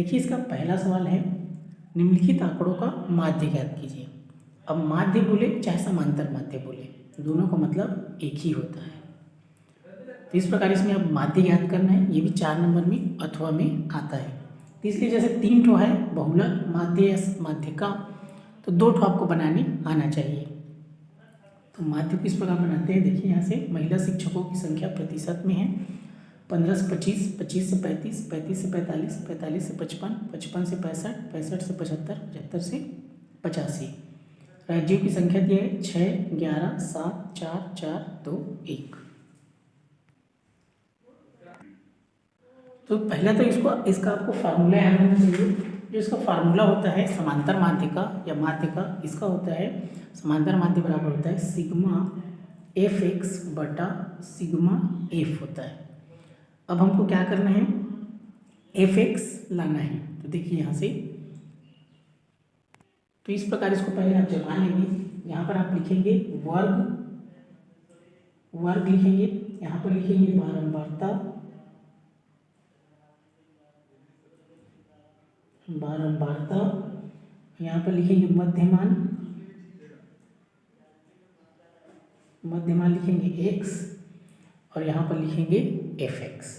देखिए इसका पहला सवाल है, निम्नलिखित आंकड़ों का माध्य ज्ञात कीजिए। अब माध्य बोले चाहे समांतर माध्य बोले, दोनों का मतलब एक ही होता है। तो इस प्रकार इसमें अब माध्य ज्ञात करना है, ये भी 4 नंबर में अथवा में आता है। तो इसलिए जैसे 3 ठो है बहुलक माध्य या माध्य का, तो 2 ठो आपको बनाने आना चाहिए। तो माध्य किस प्रकार बनाते हैं, देखिए यहाँ से महिला शिक्षकों की संख्या प्रतिशत में है 15 से 25, 25 से 35, 35 से 45, 45 से 55, 55 से 65, 65 से 75, 75 से 85। राज्यों की संख्या दी है 6, 11, 7, 4, 4, 2, 1। तो पहले तो इसका आपको फार्मूला याद होना चाहिए। जो इसका फार्मूला होता है समांतर माध्य का या माध्य का, इसका होता है समांतर माध्य बराबर होता है सिग्मा एफ एक्स बटा सिग्मा एफ होता है। अब हमको क्या करना है, एफ एक्स लाना है। तो देखिए यहाँ से, तो इस प्रकार इसको पहले आप जमा लेंगे। यहाँ पर आप लिखेंगे वर्ग, वर्ग लिखेंगे, यहाँ पर लिखेंगे बारंबारता, बारंबारता, यहाँ पर लिखेंगे मध्यमान, मध्यमान लिखेंगे x और यहाँ पर लिखेंगे एफ एक्स।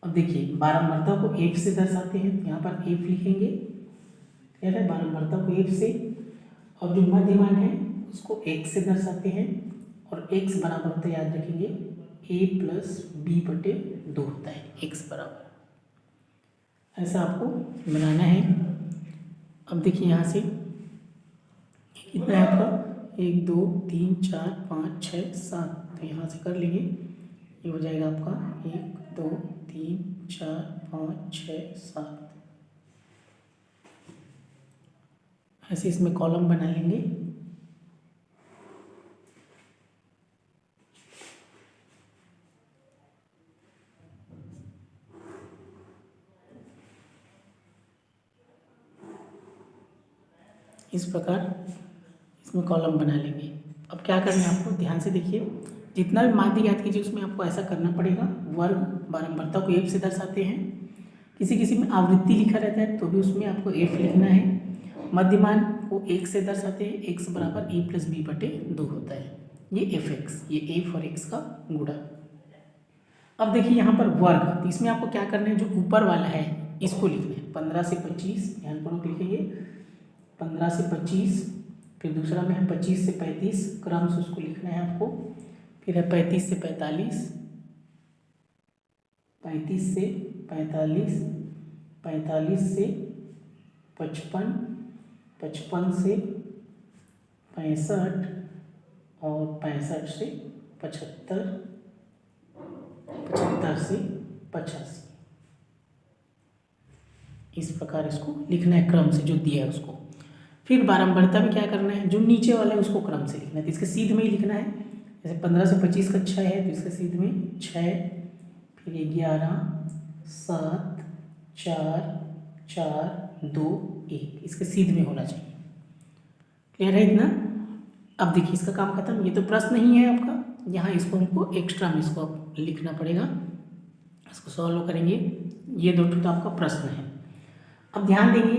अब देखिए बारंबारता को f से दर्शाते हैं, यहाँ पर f लिखेंगे, क्या है बारंबारता को f से, और जो मध्यमान है उसको x से दर्शाते हैं, और x बराबर होता है, याद रखेंगे a प्लस b बटे 2 होता है, x बराबर। ऐसा आपको बनाना है। अब देखिए यहाँ से कितना है आपका 1 2 3 4 5 6 7, तो यहाँ से कर लेंगे, ये हो जाएगा आपका 1 2 3 4 5 6 7। ऐसे इसमें कॉलम बना लेंगे। इस प्रकार इसमें कॉलम बना लेंगे। अब क्या करना है आपको, ध्यान से देखिए, जितना भी माध्य ज्ञात कीजिए उसमें आपको ऐसा करना पड़ेगा। वर्ग बारंबारता को एफ से दर्शाते हैं, किसी किसी में आवृत्ति लिखा रहता है तो भी उसमें आपको एफ लिखना है। मध्यमान को एक से दर्शाते हैं, एक्स बराबर ए प्लस बी बटे 2 होता है, ये एफ एक्स, ये एफ और एक्स का गुणा। अब देखिए यहाँ पर वर्ग, तो इसमें आपको क्या करना है, जो ऊपर वाला है इसको लिखना है 15 से 25, ध्यान पूर्वक लिखेंगे 15 से 25, फिर दूसरा में है 25 से 35, क्रम से उसको लिखना है आपको, फिर है 35 से 45, 35 से 45, 45 से 55, 55 से 65 और 65 से 75, 75 से 85। इस प्रकार इसको लिखना है क्रम से जो दिया है उसको। फिर बारंबारता में क्या करना है, जो नीचे वाला है उसको क्रम से लिखना है, तो इसके सीध में ही लिखना है। जैसे 15 से 25 का 6 है तो इसके सीध में 6, फिर 11 7 4 4 2 1, इसके सीध में होना चाहिए। क्लियर है इतना। अब देखिए इसका काम खत्म। ये तो प्रश्न नहीं है आपका, यहाँ इसको हमको एक्स्ट्रा में इसको लिखना पड़ेगा, इसको सॉल्व करेंगे। ये 2 तो आपका प्रश्न है। अब ध्यान देंगे,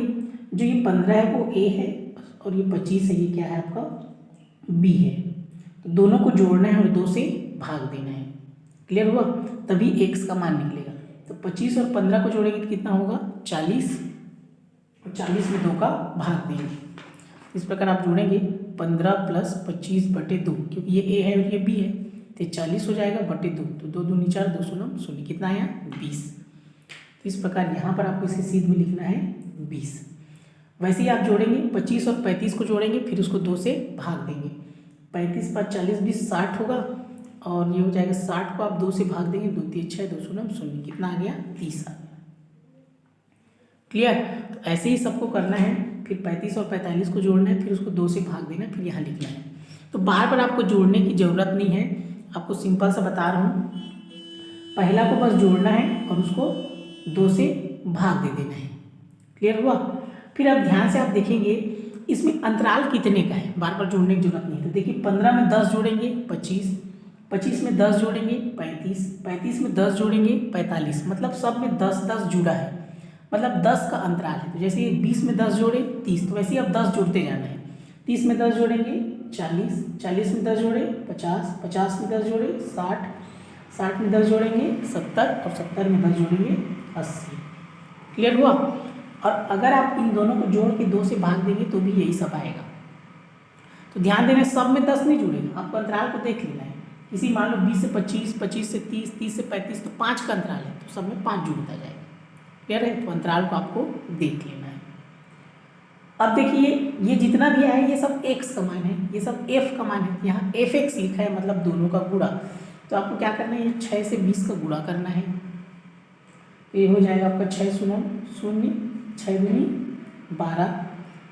जो ये 15 है वो ए है और ये 25 है, ये क्या है आपका बी है। तो दोनों को जोड़ना है और 2 से भाग देना है। क्लियर हुआ, तभी एक्स का मान निकलेगा। तो 25 और 15 को जोड़ेंगे तो कितना होगा 40, और 40 में 2 का भाग देंगे। इस प्रकार आप जोड़ेंगे 15 प्लस 25 बटे 2, क्योंकि ये ए है और ये बी है, तो 40 हो जाएगा बटे 2, तो 2 दूनी 4, 2 शून्य शून्य, कितना आया 20। तो इस प्रकार यहाँ पर आपको इसके सीध में लिखना है 20। वैसे ही आप जोड़ेंगे 25 और 35 को जोड़ेंगे, फिर उसको 2 से भाग देंगे। 35 5 40 20 60 होगा, और ये हो जाएगा 60 को आप 2 से भाग देंगे, 2 3 6 2 शून्य शून्य, कितना आ गया 30 आ गया। क्लियर। तो ऐसे ही सबको करना है। फिर 35 और 45 को जोड़ना है, फिर उसको 2 से भाग देना है, फिर यहाँ लिखना है। तो बार बार आपको जोड़ने की ज़रूरत नहीं है, आपको सिंपल सा बता रहा हूँ। पहला को बस जोड़ना है और उसको 2 से भाग दे देना है। क्लियर हुआ। फिर अब ध्यान से आप देखेंगे इसमें अंतराल कितने का है, बार बार जोड़ने की जरूरत नहीं है। तो देखिए 15 में 10 जोड़ेंगे 25, 25 में 10 जोड़ेंगे 35, 35 में 10 जोड़ेंगे 45, मतलब सब में 10 10 जुड़ा है। मतलब 10 का अंतराल है। तो जैसे 20 में 10 जोड़े 30, तो वैसे ही अब 10 जोड़ते जाना है। 30 में 10 जोड़ेंगे 40, 40 में 10 जोड़े 50, 50 में 10 जोड़े 60, 60 में 10 जोड़ेंगे 70 और 70 में 10 जोड़ेंगे 80। क्लियर हुआ। और अगर आप इन दोनों को जोड़ के 2 से भाग देंगे तो भी यही सब आएगा। तो ध्यान देना, सब में 10 नहीं जुड़ेगा, आपको अंतराल को देख लेना है। किसी मान लो 20 से 25, 25 से 30, 30 से 35, तो 5 का अंतराल है, तो सब में 5 जुड़ता जाएगा। क्लियर है। तो अंतराल को आपको देख लेना है। अब देखिए ये जितना भी है ये सब x का मान है, ये सब f का मान है। यहाँ fx लिखा है, मतलब दोनों का गुणा। तो आपको क्या करना है, ये 6 से 20 का गुणा करना है। तो ये हो जाएगा आपका 6 शून्य 0, 6 दूनी 12,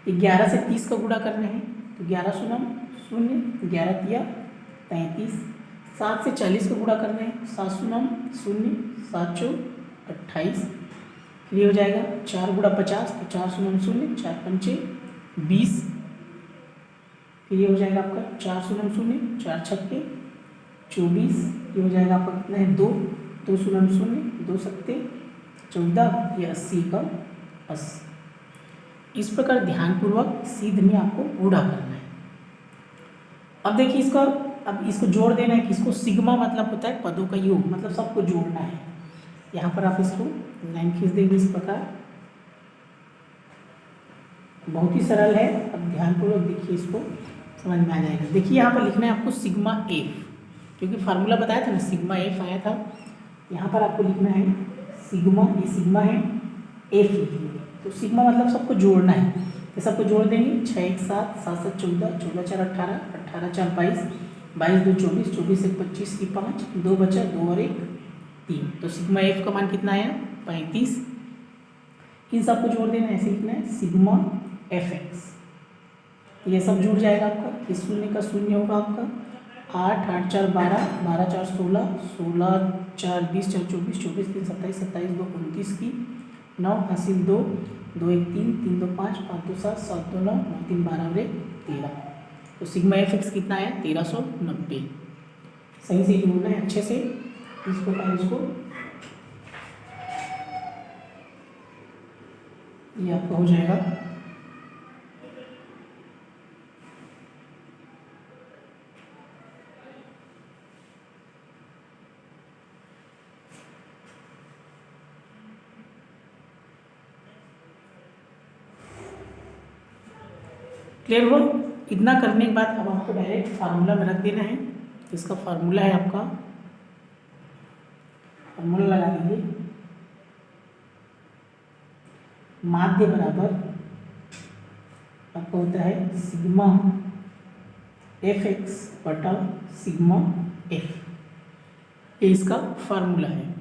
11 से 30 का गुणा करना है। तो 11 शून्य 0, 11 तिया 33, 7 से 40 का गुणा करना है। 7 शून्य 0, 7 चौ 28, ये हो जाएगा 4 गुणा 50, तो 4 शून्य 0, 4 पंचे 20, फिर ये हो जाएगा आपका 4 शून्य 0, 4 छक्के 24, ये हो जाएगा आपका कितना है 2, 2 शून्य 0, 2 सत्ते 14, ये 80 का 80। इस प्रकार ध्यानपूर्वक सीध में आपको गुणा करना है। अब देखिए इसका, अब इसको जोड़ देना है। किसको, सिग्मा मतलब होता है पदों का योग, मतलब सबको जोड़ना है। यहाँ पर आप इसको लाइन खींच देंगे इस प्रकार, बहुत ही सरल है। अब ध्यानपूर्वक देखिए, इसको समझ में आ जाएगा। देखिए यहाँ पर लिखना है आपको सिग्मा एफ, क्योंकि फार्मूला बताया था ना, सिग्मा एफ आया था। यहाँ पर आपको लिखना है सिग्मा, ये सिग्मा है, एफ लिखेंगे। तो सिग्मा मतलब सबको जोड़ना है, तो सबको जोड़ देंगे। 6 1 7, 7 7 14, 14 4 18, 18 4 22, 22 2 24, 24 1 25 की 5, 2 बचा, 2 और 1 3। तो सिग्मा एफ का मान कितना आया 35। इन सबको जोड़ देना, ऐसे लिखना है सिग्मा एफ एक्स। ये सब जुड़ जाएगा आपका। इस शून्य का शून्य होगा आपका 8, 8 4 12, 12 4 16, 16 4 20, 4 24, 24 3 27, 27 2 29 की 9, हासिल 2, 2 1 3, 3 2 5, 5 2 7, 7 2 9, 9 3 12 और 1 13। तो सिग्मा एफ एक्स कितना आया 1390। सही से जोड़ना है अच्छे से। इस प्रकार इसको, ये आपका हो जाएगा क्लियर हुआ। इतना करने के बाद अब आपको डायरेक्ट फार्मूला में रख देना है। इसका फार्मूला है आपका, फार्मूला लगा दीजिए, माध्य बराबर आपका होता है सिग्मा एफ एक्स बटा सिग्मा एफ, ये इसका फार्मूला है।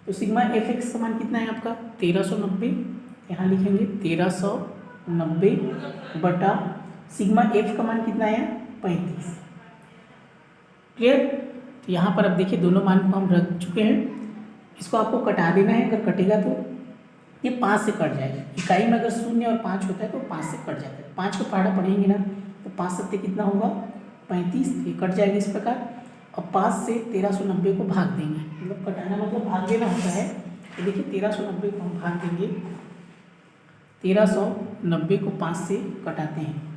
तो सिग्मा एफ एक्स का मान कितना है आपका 1390, यहाँ लिखेंगे 1390 बटा सिग्मा एफ का मान कितना है 35। क्लियर। तो यहाँ पर अब देखिए दोनों मान को हम रख चुके हैं। इसको आपको कटा देना है। अगर कटेगा तो ये 5 से कट जाएगा। इकाई में अगर 0 और 5 होता है तो 5 से कट जाता है। 5 का पहाड़ा पढ़ेंगे ना, तो 5 सत्ते कितना होगा 35, ये कट जाएगा इस प्रकार। और 5 से 1390 को भाग देंगे, मतलब कटाना मतलब भाग देना होता है। तो देखिए 1390 को हम भाग देंगे, 1390 को 5 से कटाते हैं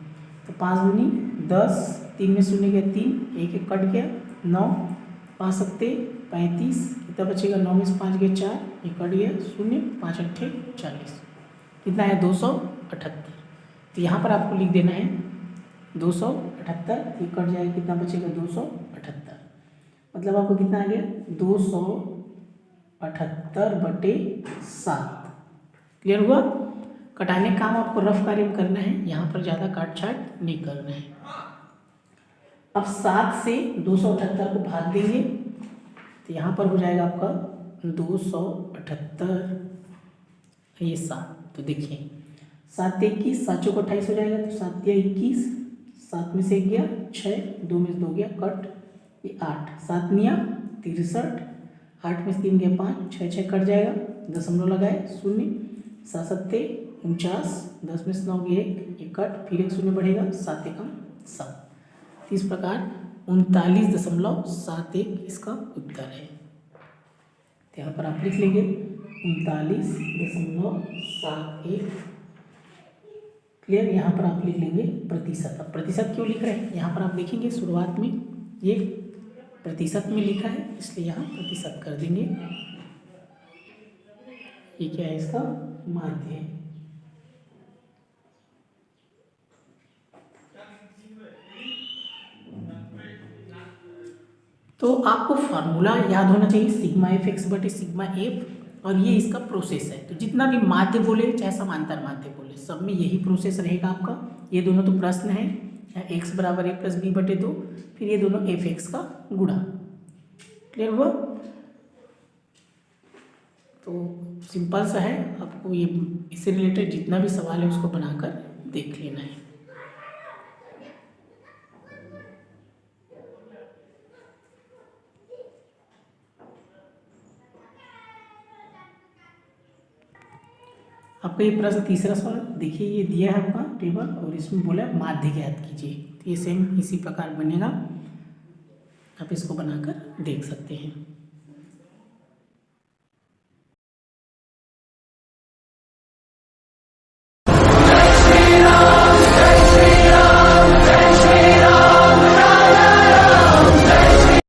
तो 5 दूनी 10, 3 में 0 गया 3, 1 1 कट गया 9, 5 सत्ते 35, कितना बचेगा 9 में से 5 गया 4, ये कट गया 0, 5 अट्ठे 40, कितना है 278। तो यहाँ पर आपको लिख देना है 278, ये कट जाएगा कितना बचेगा 278, मतलब आपको कितना आ गया 278/7। क्लियर हुआ। कटाने का काम आपको रफ कार्य में करना है, यहाँ पर ज़्यादा काट छाट नहीं करना है। अब 7 से 278 को भाग देंगे तो यहाँ पर हो जाएगा आपका 278, ये 7। तो देखिए 7 21, 7 चौक 28 हो जाएगा, तो 7 या 21, 7 में से 1 गया 6, 2 में से 2 गया कट, ये 8, 7 निया 63, 8 में से 3 गया 5, 6 6 कट जाएगा, दशमलव लगाए 0, 7 सत्ते 49, 10 में से 9 गया 1, ये कट, फिर 1 0 बढ़ेगा 7 एकम 7। इस प्रकार 39.71 इसका उत्तर है। तो यहाँ पर आप लिख लेंगे 39.71। क्लियर। यहाँ पर आप लिख लेंगे प्रतिशत। अब प्रतिशत क्यों लिख रहे हैं, यहाँ पर आप देखेंगे शुरुआत में ये प्रतिशत में लिखा है, इसलिए यहाँ प्रतिशत कर देंगे। ये क्या है, इसका माध्य है। तो आपको फार्मूला याद होना चाहिए, सिग्मा एफ एक्स बटे सिग्मा एफ, और ये इसका प्रोसेस है। तो जितना भी माध्य बोले चाहे समांतर माध्य बोले, सब में यही प्रोसेस रहेगा आपका। ये दोनों तो प्रश्न है, एक्स बराबर ए प्लस बी बटे 2, फिर ये दोनों एफ एक्स का गुणा। क्लियर हुआ। तो सिंपल सा है, आपको ये इससे रिलेटेड जितना भी सवाल है उसको बनाकर देख लेना है। आपका ये प्रश्न तीसरा सवाल देखिए, ये दिया है आपका टेबल और इसमें बोला है माध्य ज्ञात कीजिए। तो ये सेम इसी प्रकार बनेगा, आप इसको बनाकर देख सकते हैं।